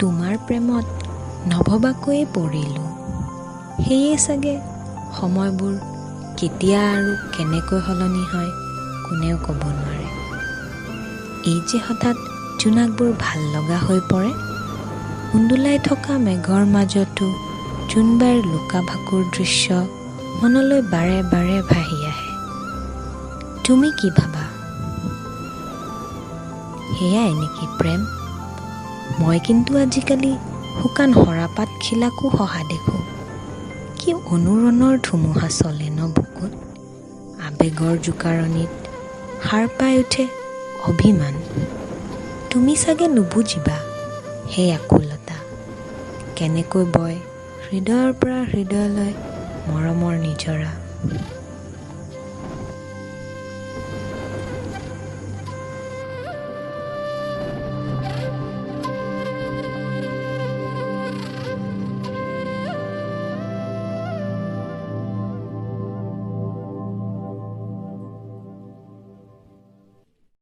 তোমাৰ প্ৰেমত নভবাকৈয়ে পৰিলোঁ। সেয়ে চাগে সময়বোৰ কেতিয়া আৰু কেনেকৈ সলনি হয় কোনেও ক'ব নোৱাৰে। এই যে হঠাৎ জোনাকবোৰ ভাল লগা হৈ পৰে, উন্দোলাই থকা মেঘৰ মাজতো জোনবাইৰ লুকা-ভাকুৰ দৃশ্য মনলৈ বাৰে বাৰে ভাহি আহে। তুমি কি ভাবা? সেয়াই নেকি প্ৰেম? মই কিন্তু আজিকালি শুকান সৰাপাত খিলাকো সহা দেখোঁ। কি অনুৰণৰ ধুমুহা চলে ন বুকুত, আবেগৰ জোকাৰণিত সাৰ পাই উঠে অভিমান। তুমি চাগে নুবুজিবা সেই আকুলতা, কেনেকৈ বয় হৃদয়ৰ পৰা হৃদয়লৈ মৰমৰ নিজৰা।